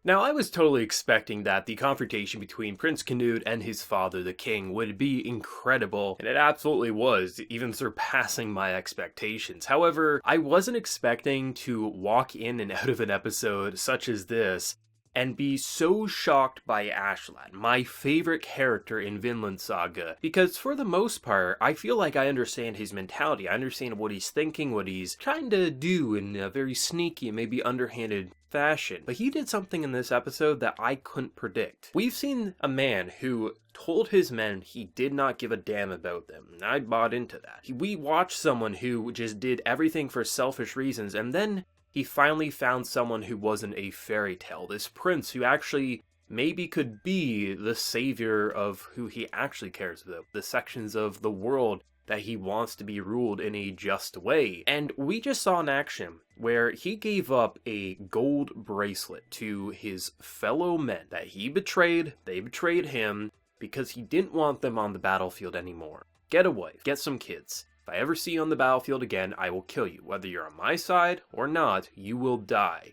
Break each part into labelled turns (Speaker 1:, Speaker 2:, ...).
Speaker 1: Now, I was totally expecting that the confrontation between Prince Canute and his father, the king, would be incredible, and it absolutely was, even surpassing my expectations. However, I wasn't expecting to walk in and out of an episode such as this and be so shocked by Askeladd, my favorite character in Vinland Saga, because for the most part, I feel like I understand his mentality. I understand what he's thinking, what he's trying to do in a very sneaky and maybe underhanded fashion. But he did something in this episode that I couldn't predict. We've seen a man who told his men he did not give a damn about them, and I bought into that. We watched someone who just did everything for selfish reasons, and then he finally found someone who wasn't a fairy tale. This prince who actually maybe could be the savior of who he actually cares about, the sections of the world that he wants to be ruled in a just way. And we just saw an action where he gave up a gold bracelet to his fellow men that he betrayed. They betrayed him because he didn't want them on the battlefield anymore. Get a wife, get some kids. If I ever see you on the battlefield again, I will kill you. Whether you're on my side or not, you will die.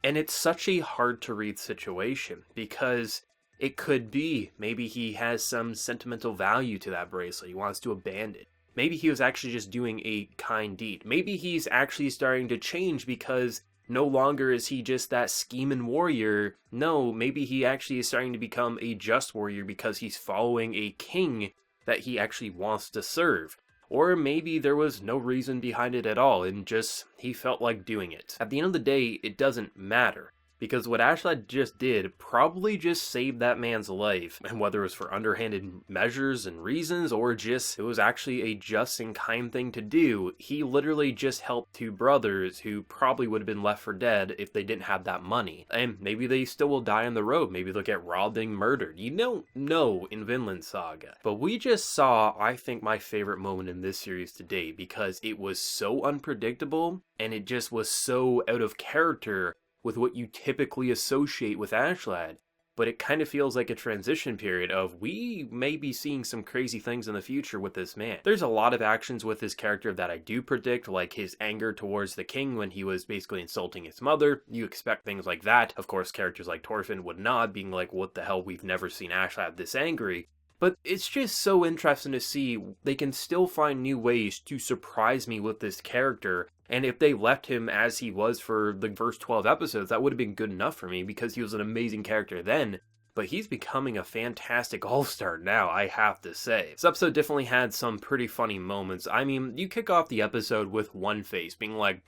Speaker 1: And it's such a hard to read situation because it could be maybe he has some sentimental value to that bracelet. He wants to abandon it. Maybe he was actually just doing a kind deed. Maybe he's actually starting to change because no longer is he just that scheming warrior. No, maybe he actually is starting to become a just warrior because he's following a king that he actually wants to serve. Or maybe there was no reason behind it at all, and just he felt like doing it. At the end of the day, it doesn't matter, because what Askeladd just did probably just saved that man's life, and whether it was for underhanded measures and reasons, or just it was actually a just and kind thing to do, he literally just helped two brothers who probably would have been left for dead if they didn't have that money. And maybe they still will die on the road, maybe they'll get robbed and murdered. You don't know in Vinland Saga. But we just saw, I think, my favorite moment in this series today, because it was so unpredictable, and it just was so out of character with what you typically associate with Askeladd, but it kind of feels like a transition period of we may be seeing some crazy things in the future with this man. There's a lot of actions with this character that I do predict, like his anger towards the king when he was basically insulting his mother. You expect things like that. Of course, characters like Thorfinn would not, being like, what the hell, we've never seen Askeladd this angry. But it's just so interesting to see they can still find new ways to surprise me with this character. And if they left him as he was for the first 12 episodes, that would have been good enough for me because he was an amazing character then. But he's becoming a fantastic all-star now, I have to say. This episode definitely had some pretty funny moments. I mean, you kick off the episode with One Face being like,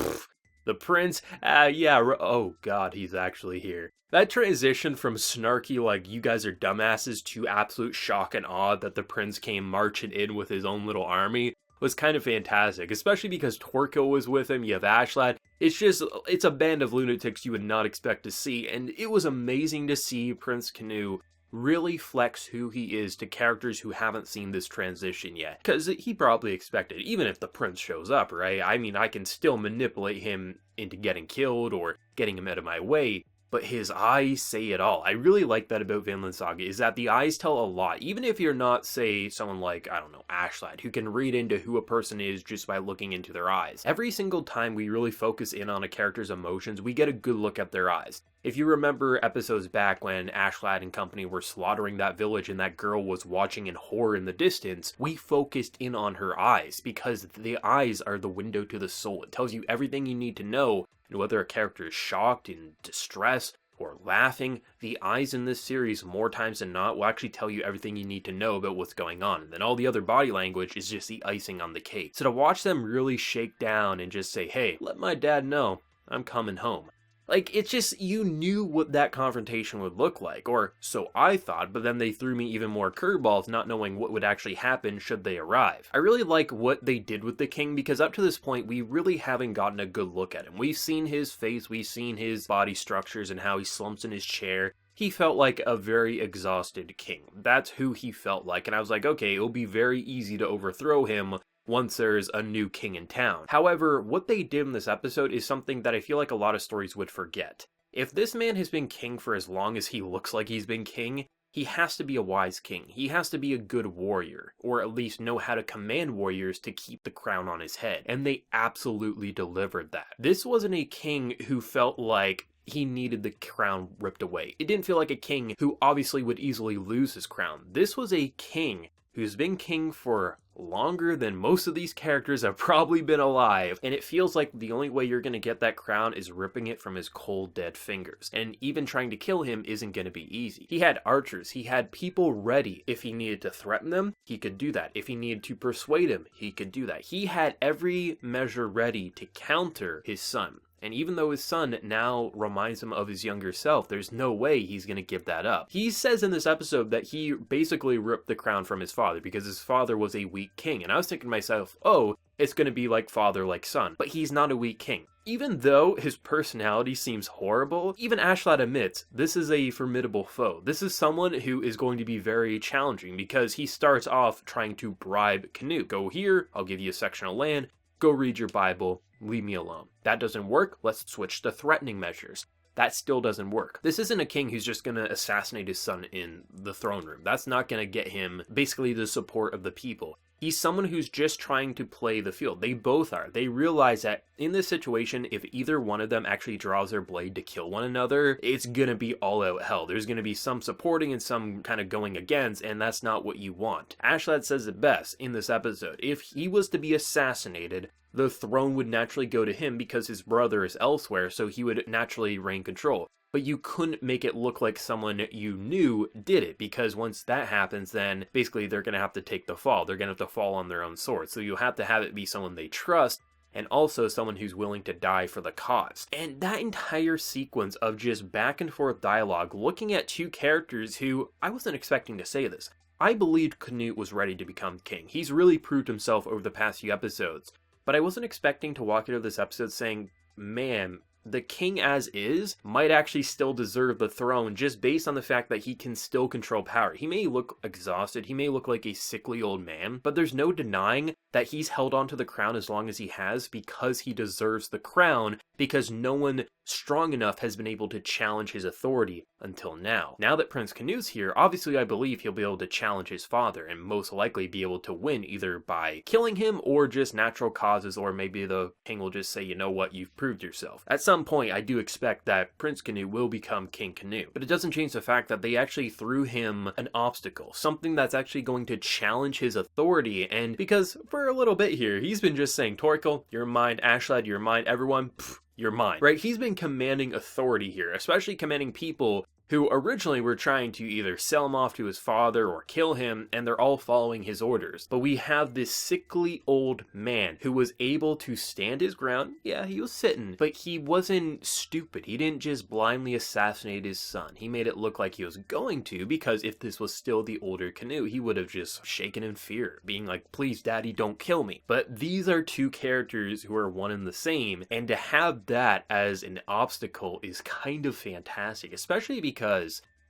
Speaker 1: the prince? Oh god, he's actually here. That transition from snarky, like, you guys are dumbasses, to absolute shock and awe that the prince came marching in with his own little army was kind of fantastic, especially because Torko was with him, you have Askeladd. It's a band of lunatics you would not expect to see, and it was amazing to see Prince Canute really flex who he is to characters who haven't seen this transition yet. Because he probably expected, even if the prince shows up, right? I mean, I can still manipulate him into getting killed or getting him out of my way, but his eyes say it all. I really like that about Vinland Saga, is that the eyes tell a lot. Even if you're not, say, someone like, I don't know, Askeladd, who can read into who a person is just by looking into their eyes. Every single time we really focus in on a character's emotions, we get a good look at their eyes. If you remember episodes back when Askeladd and company were slaughtering that village and that girl was watching in horror in the distance, we focused in on her eyes, because the eyes are the window to the soul. It tells you everything you need to know. And whether a character is shocked, in distress, or laughing, the eyes in this series, more times than not, will actually tell you everything you need to know about what's going on. And then all the other body language is just the icing on the cake. So to watch them really shake down and just say, hey, let my dad know I'm coming home. Like, it's just, you knew what that confrontation would look like, or so I thought, but then they threw me even more curveballs, not knowing what would actually happen should they arrive. I really like what they did with the king, because up to this point, we really haven't gotten a good look at him. We've seen his face, we've seen his body structures and how he slumps in his chair. He felt like a very exhausted king. That's who he felt like, and I was like, okay, it'll be very easy to overthrow him once there's a new king in town. However, what they did in this episode is something that I feel like a lot of stories would forget. If this man has been king for as long as he looks like he's been king, he has to be a wise king. He has to be a good warrior, or at least know how to command warriors to keep the crown on his head. And they absolutely delivered that. This wasn't a king who felt like he needed the crown ripped away. It didn't feel like a king who obviously would easily lose his crown. This was a king who's been king for longer than most of these characters have probably been alive, and it feels like the only way you're going to get that crown is ripping it from his cold dead fingers, and even trying to kill him isn't going to be easy. He had archers, he had people ready. If he needed to threaten them, he could do that. If he needed to persuade him, he could do that. He had every measure ready to counter his son. And even though his son now reminds him of his younger self, there's no way he's going to give that up. He says in this episode that he basically ripped the crown from his father because his father was a weak king. And I was thinking to myself, oh, it's going to be like father, like son. But he's not a weak king. Even though his personality seems horrible, even Askeladd admits this is a formidable foe. This is someone who is going to be very challenging because he starts off trying to bribe Canute. Go here, I'll give you a section of land. Go read your Bible, leave me alone. That doesn't work, let's switch to threatening measures. That still doesn't work. This isn't a king who's just going to assassinate his son in the throne room. That's not going to get him basically the support of the people. He's someone who's just trying to play the field. They both are. They realize that in this situation, if either one of them actually draws their blade to kill one another, it's gonna be all out hell. There's gonna be some supporting and some kind of going against, and that's not what you want. Askeladd says it best in this episode. If he was to be assassinated, the throne would naturally go to him because his brother is elsewhere, so he would naturally reign control. But you couldn't make it look like someone you knew did it, because once that happens, then basically they're going to have to take the fall. They're going to have to fall on their own sword. So you have to have it be someone they trust, and also someone who's willing to die for the cause. And that entire sequence of just back and forth dialogue, looking at two characters who, I wasn't expecting to say this, I believed Canute was ready to become king. He's really proved himself over the past few episodes. But I wasn't expecting to walk into this episode saying, man, the king as is might actually still deserve the throne just based on the fact that he can still control power. He may look exhausted, he may look like a sickly old man, but there's no denying that he's held on to the crown as long as he has because he deserves the crown, because no one strong enough has been able to challenge his authority until now. Now that Prince Canute's here, obviously I believe he'll be able to challenge his father and most likely be able to win either by killing him or just natural causes, or maybe the king will just say, you know what, you've proved yourself. At some point, I do expect that Prince Canute will become King Canute, but it doesn't change the fact that they actually threw him an obstacle, something that's actually going to challenge his authority. And because for a little bit here, he's been just saying, Torkel, you're mine, Askeladd, you're mine, everyone, you're mine, right? He's been commanding authority here, especially commanding people who originally were trying to either sell him off to his father or kill him, and they're all following his orders. But we have this sickly old man who was able to stand his ground. Yeah, he was sitting, but he wasn't stupid. He didn't just blindly assassinate his son. He made it look like he was going to, because if this was still the older Canute, he would have just shaken in fear, being like, please, daddy, don't kill me. But these are two characters who are one and the same, and to have that as an obstacle is kind of fantastic, especially because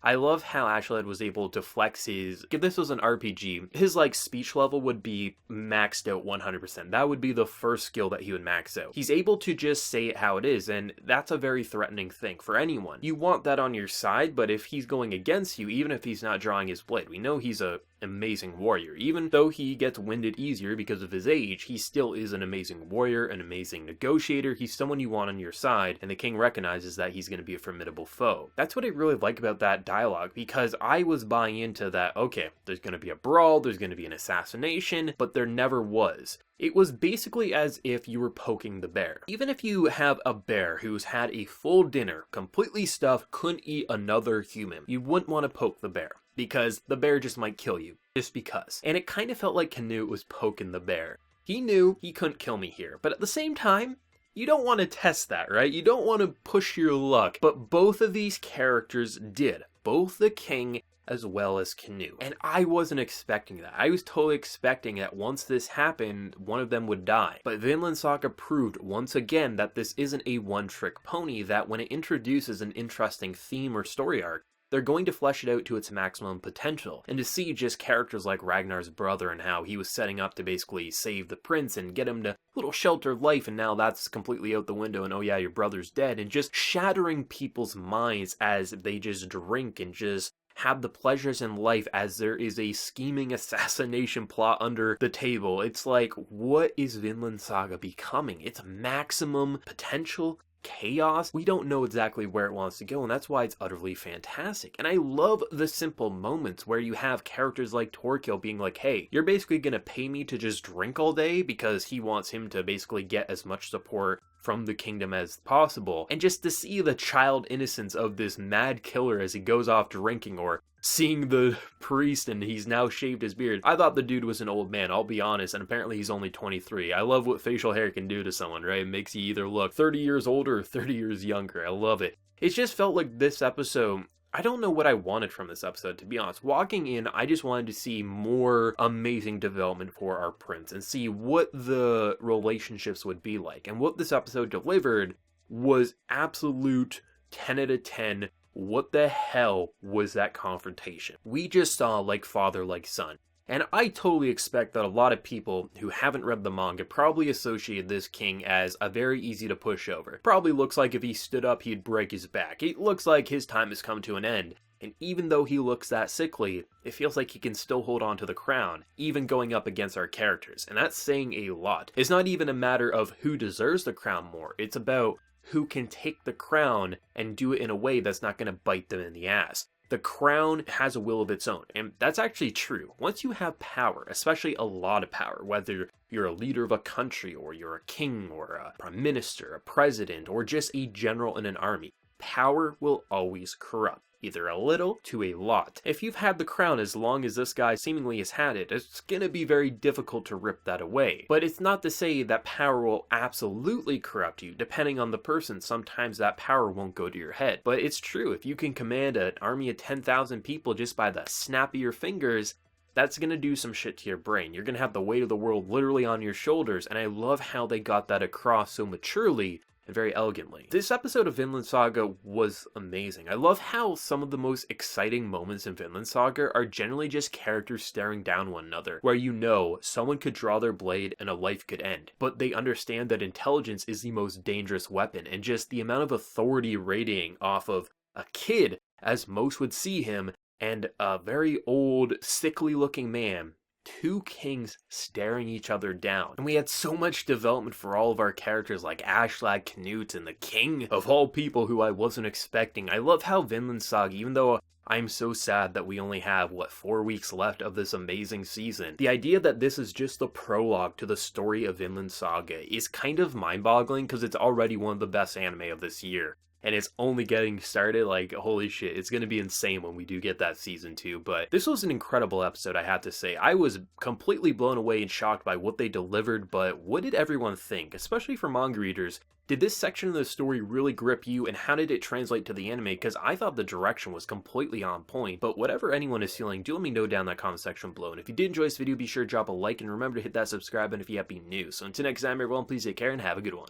Speaker 1: I love how Askeladd was able to flex his, if this was an RPG, his speech level would be maxed out 100%. That would be the first skill that he would max out. He's able to just say it how it is, and that's a very threatening thing for anyone. You want that on your side, but if he's going against you, even if he's not drawing his blade, we know he's a amazing warrior. Even though he gets winded easier because of his age, he still is an amazing warrior, an amazing negotiator. He's someone you want on your side, and the king recognizes that he's going to be a formidable foe. That's what I really like about that dialogue, because I was buying into that, okay, there's going to be a brawl, there's going to be an assassination, but there never was. It was basically as if you were poking the bear. Even if you have a bear who's had a full dinner, completely stuffed, couldn't eat another human, you wouldn't want to poke the bear, because the bear just might kill you, just because. And it kind of felt like Canute was poking the bear. He knew he couldn't kill me here, but at the same time, you don't want to test that, right? You don't want to push your luck, but both of these characters did. Both the king as well as Canute. And I wasn't expecting that. I was totally expecting that once this happened, one of them would die. But Vinland Saga proved once again that this isn't a one-trick pony, that when it introduces an interesting theme or story arc, they're going to flesh it out to its maximum potential. And to see just characters like Ragnar's brother and how he was setting up to basically save the prince and get him to a little sheltered life, and now that's completely out the window, and oh yeah, your brother's dead, and just shattering people's minds as they just drink and just have the pleasures in life as there is a scheming assassination plot under the table. It's like, what is Vinland Saga becoming? Its maximum potential chaos. We don't know exactly where it wants to go, and that's why it's utterly fantastic. And I love the simple moments where you have characters like Torquil being like, hey, you're basically gonna pay me to just drink all day, because he wants him to basically get as much support from the kingdom as possible. And just to see the child innocence of this mad killer as he goes off drinking, or seeing the priest and he's now shaved his beard. I thought the dude was an old man, I'll be honest, and apparently he's only 23. I love what facial hair can do to someone, right? It makes you either look 30 years older or 30 years younger. I love it. It just felt like this episode, I don't know what I wanted from this episode, to be honest. Walking in, I just wanted to see more amazing development for our prince and see what the relationships would be like. And what this episode delivered was absolute 10 out of 10. What the hell was that confrontation? We just saw like father, like son. And I totally expect that a lot of people who haven't read the manga probably associated this king as a very easy to push over. Probably looks like if he stood up, he'd break his back. It looks like his time has come to an end. And even though he looks that sickly, it feels like he can still hold on to the crown, even going up against our characters. And that's saying a lot. It's not even a matter of who deserves the crown more. It's about who can take the crown and do it in a way that's not going to bite them in the ass. The crown has a will of its own, and that's actually true. Once you have power, especially a lot of power, whether you're a leader of a country, or you're a king, or a prime minister, a president, or just a general in an army, power will always corrupt. Either a little to a lot. If you've had the crown as long as this guy seemingly has had it, it's gonna be very difficult to rip that away. But it's not to say that power will absolutely corrupt you. Depending on the person, sometimes that power won't go to your head. But it's true, if you can command an army of 10,000 people just by the snap of your fingers, that's gonna do some shit to your brain. You're gonna have the weight of the world literally on your shoulders, and I love how they got that across so maturely and very elegantly. This episode of Vinland Saga was amazing. I love how some of the most exciting moments in Vinland Saga are generally just characters staring down one another, where you know someone could draw their blade and a life could end, but they understand that intelligence is the most dangerous weapon, and just the amount of authority radiating off of a kid, as most would see him, and a very old, sickly looking man. Two kings staring each other down. And we had so much development for all of our characters like Askeladd, Canute, and the king of all people who I wasn't expecting. I love how Vinland Saga, even though I'm so sad that we only have, 4 weeks left of this amazing season. The idea that this is just the prologue to the story of Vinland Saga is kind of mind-boggling, because it's already one of the best anime of this year. And it's only getting started. Like, holy shit, it's gonna be insane when we do get that season 2. But this was an incredible episode, I have to say. I was completely blown away and shocked by what they delivered, but what did everyone think? Especially for manga readers, did this section of the story really grip you, and how did it translate to the anime? Because I thought the direction was completely on point, but whatever anyone is feeling, do let me know down in that comment section below. And if you did enjoy this video, be sure to drop a like, and remember to hit that subscribe button if you have been new. So until next time, everyone, please take care and have a good one.